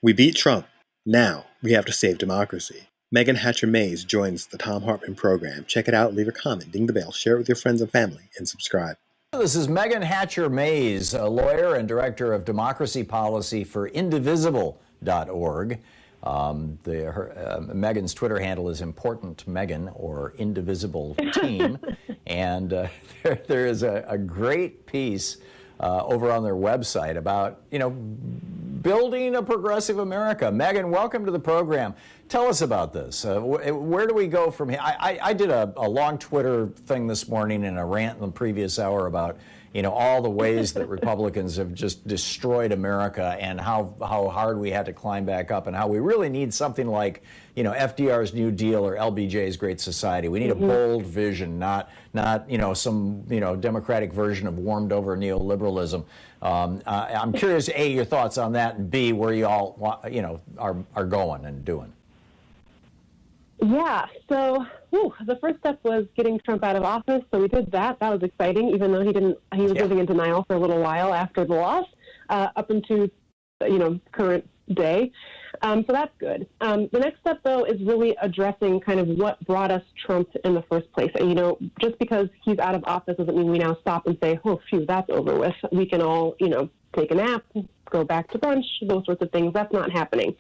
We beat Trump. Now we have to save democracy. Meagan Hatcher-Mays joins the Thom Hartmann Program. Check it out, leave a comment, ding the bell, share it with your friends and family, and subscribe. This is Meagan Hatcher-Mays, a lawyer and director of democracy policy for Indivisible.org. Megan's Twitter handle is Important Megan, or Indivisible Team. And there is a great piece over on their website about, building a progressive America. Megan, welcome to the program. Tell us about this. Where do we go from here? I did a long Twitter thing this morning and a rant in the previous hour about, all the ways that Republicans have just destroyed America and how hard we had to climb back up and how we really need something like, FDR's New Deal or LBJ's Great Society. We need a bold vision, not some, Democratic version of warmed over neoliberalism. I'm curious, A, your thoughts on that, and B, where you all, are going and doing. Yeah, so the first step was getting Trump out of office. So we did that. That was exciting, even though he was living in denial for a little while after the loss, up into, current day. So that's good. The next step, though, is really addressing kind of what brought us Trump in the first place. And, just because he's out of office doesn't mean we now stop and say, oh, phew, that's over with. We can all, take a nap, go back to brunch, those sorts of things. That's not happening.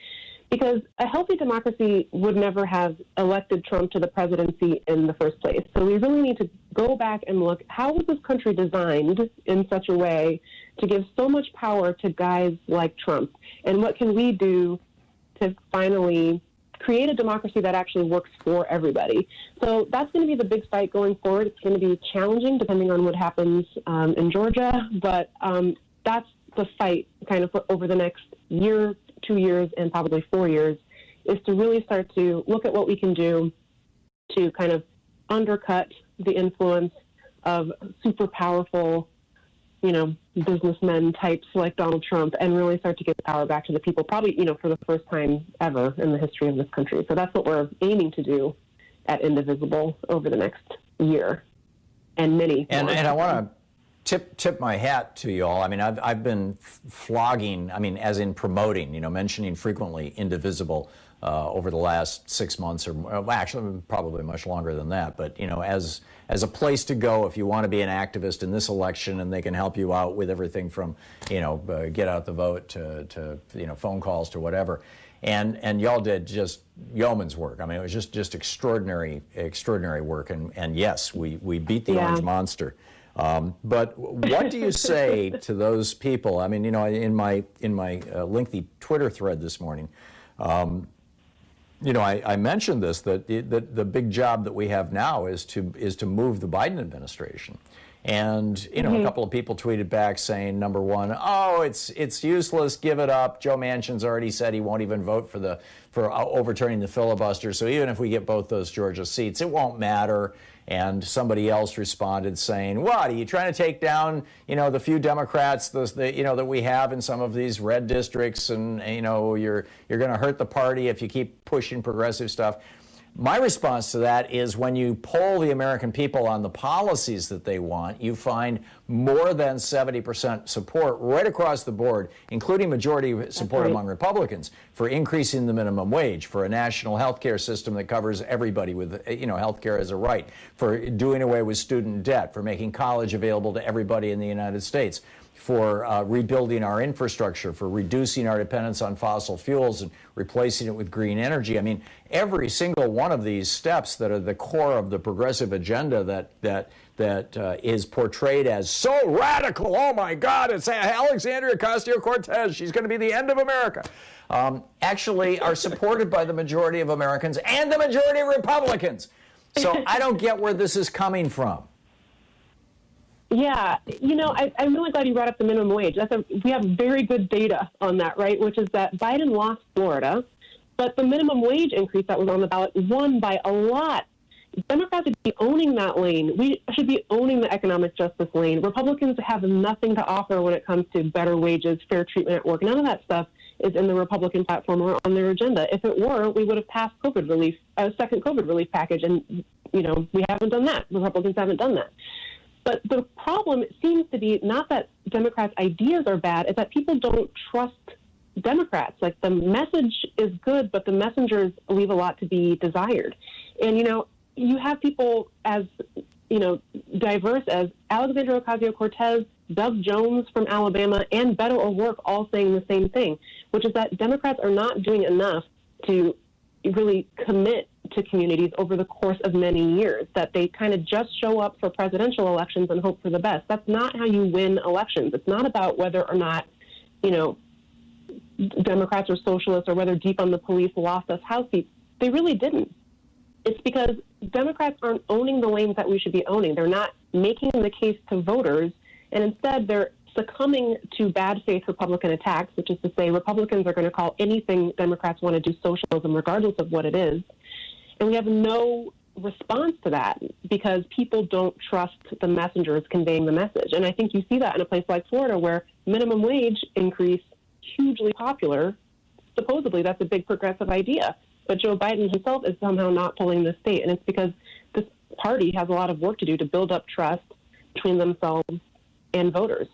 Because a healthy democracy would never have elected Trump to the presidency in the first place. So we really need to go back and look, how was this country designed in such a way to give so much power to guys like Trump? And what can we do to finally create a democracy that actually works for everybody? So that's going to be the big fight going forward. It's going to be challenging depending on what happens in Georgia, but that's the fight kind of over the next year, 2 years, and probably 4 years, is to really start to look at what we can do to kind of undercut the influence of super powerful, businessmen types like Donald Trump, and really start to give power back to the people, probably, for the first time ever in the history of this country. So that's what we're aiming to do at Indivisible over the next year and many And more. I want to tip my hat to you all. I mean, I've been flogging, as in promoting, mentioning frequently Indivisible over the last 6 months, or actually probably much longer than that. But, as a place to go if you want to be an activist in this election, and they can help you out with everything from, get out the vote to phone calls to whatever. And y'all did just yeoman's work. It was just extraordinary work. And yes, we beat the Orange Monster. But what do you say to those people? In my lengthy Twitter thread this morning, I mentioned this, that the big job that we have now is to move the Biden administration. And, a couple of people tweeted back saying, number one, oh, it's useless, give it up. Joe Manchin's already said he won't even vote for overturning the filibuster. So even if we get both those Georgia seats, it won't matter. And somebody else responded saying, what, are you trying to take down, the few Democrats, that we have in some of these red districts, and, you're going to hurt the party if you keep pushing progressive stuff. My response to that is, when you poll the American people on the policies that they want, you find more than 70% support right across the board, including majority support among Republicans, for increasing the minimum wage, for a national health care system that covers everybody with, health care as a right, for doing away with student debt, for making college available to everybody in the United States, for rebuilding our infrastructure, for reducing our dependence on fossil fuels and replacing it with green energy. Every single one of these steps that are the core of the progressive agenda that is portrayed as so radical, oh my God, it's Alexandria Ocasio-Cortez, she's going to be the end of America, actually are supported by the majority of Americans and the majority of Republicans. So I don't get where this is coming from. Yeah, I'm really glad you brought up the minimum wage. We have very good data on that, right? Which is that Biden lost Florida, but the minimum wage increase that was on the ballot won by a lot. Democrats should be owning that lane. We should be owning the economic justice lane. Republicans have nothing to offer when it comes to better wages, fair treatment at work. None of that stuff is in the Republican platform or on their agenda. If it were, we would have passed COVID relief, a second COVID relief package, and we haven't done that. Republicans haven't done that. But the problem seems to be not that Democrats' ideas are bad, it's that people don't trust Democrats. Like, the message is good, but the messengers leave a lot to be desired. And, you have people as, diverse as Alexandria Ocasio-Cortez, Doug Jones from Alabama, and Beto O'Rourke all saying the same thing, which is that Democrats are not doing enough to really commit to communities over the course of many years, that they kind of just show up for presidential elections and hope for the best. That's not how you win elections. It's not about whether or not, Democrats or socialists, or whether defund the police lost us House seats. They really didn't. It's because Democrats aren't owning the lanes that we should be owning. They're not making the case to voters, and instead they're succumbing to bad faith Republican attacks, which is to say Republicans are going to call anything Democrats want to do socialism, regardless of what it is. And we have no response to that because people don't trust the messengers conveying the message. And I think you see that in a place like Florida, where minimum wage increase, hugely popular. Supposedly that's a big progressive idea. But Joe Biden himself is somehow not pulling the state. And it's because this party has a lot of work to do to build up trust between themselves and voters.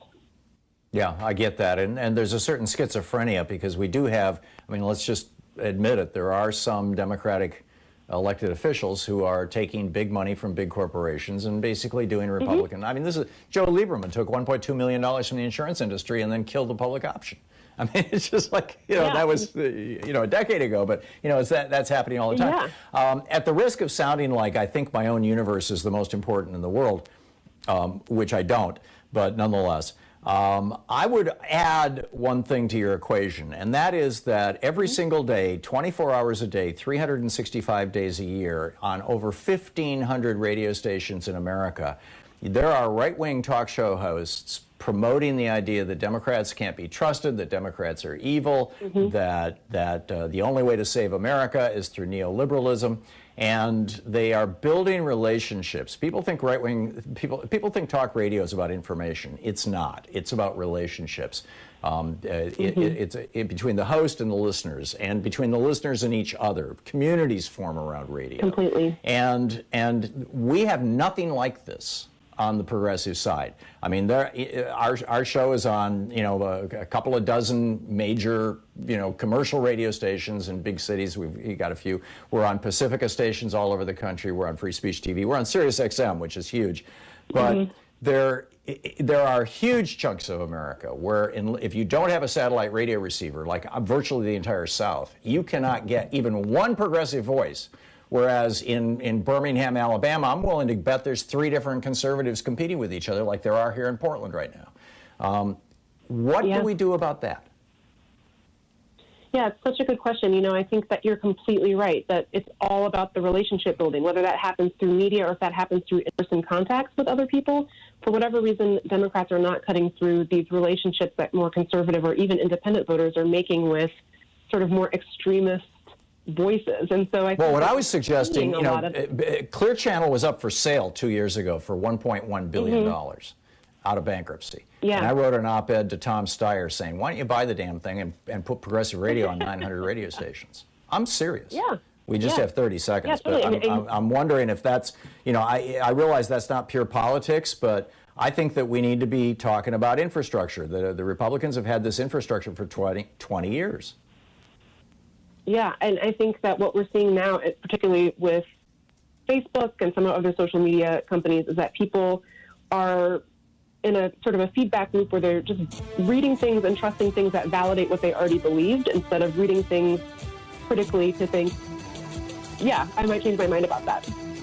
Yeah, I get that. And there's a certain schizophrenia because we do have, let's just admit it, there are some Democratic elected officials who are taking big money from big corporations and basically doing Republican. This is Joe Lieberman took $1.2 million from the insurance industry and then killed the public option. It's just like, that was, a decade ago, but, that's happening all the time. Yeah. At the risk of sounding like I think my own universe is the most important in the world, which I don't, but nonetheless, I would add one thing to your equation, and that is that every single day, 24 hours a day, 365 days a year, on over 1,500 radio stations in America, there are right-wing talk show hosts promoting the idea that Democrats can't be trusted, that Democrats are evil, that the only way to save America is through neoliberalism. And they are building relationships. People think right-wing, people think talk radio is about information. It's not. It's about relationships. It's between the host and the listeners, and between the listeners and each other. Communities form around radio. Completely. And we have nothing like this on the progressive side. Our show is on, a couple of dozen major, commercial radio stations in big cities. We've got a few. We're on Pacifica stations all over the country. We're on Free Speech TV. We're on Sirius XM, which is huge. But there are huge chunks of America where if you don't have a satellite radio receiver, like virtually the entire South, you cannot get even one progressive voice. Whereas in Birmingham, Alabama, I'm willing to bet there's 3 different conservatives competing with each other like there are here in Portland right now. What do we do about that? Yeah, it's such a good question. I think that you're completely right, that it's all about the relationship building, whether that happens through media or if that happens through in-person contacts with other people. For whatever reason, Democrats are not cutting through these relationships that more conservative or even independent voters are making with sort of more extremist voices. And so I think what I was suggesting, Clear Channel was up for sale 2 years ago for $1.1 billion out of bankruptcy. Yeah. And I wrote an op-ed to Tom Steyer saying, why don't you buy the damn thing and put progressive radio on 900 radio stations? I'm serious. Yeah. We just have 30 seconds. Yeah, totally. But I'm wondering if that's, I realize that's not pure politics, but I think that we need to be talking about infrastructure. The Republicans have had this infrastructure for 20 years. Yeah, and I think that what we're seeing now, particularly with Facebook and some other social media companies, is that people are in a sort of a feedback loop where they're just reading things and trusting things that validate what they already believed instead of reading things critically to think, yeah, I might change my mind about that.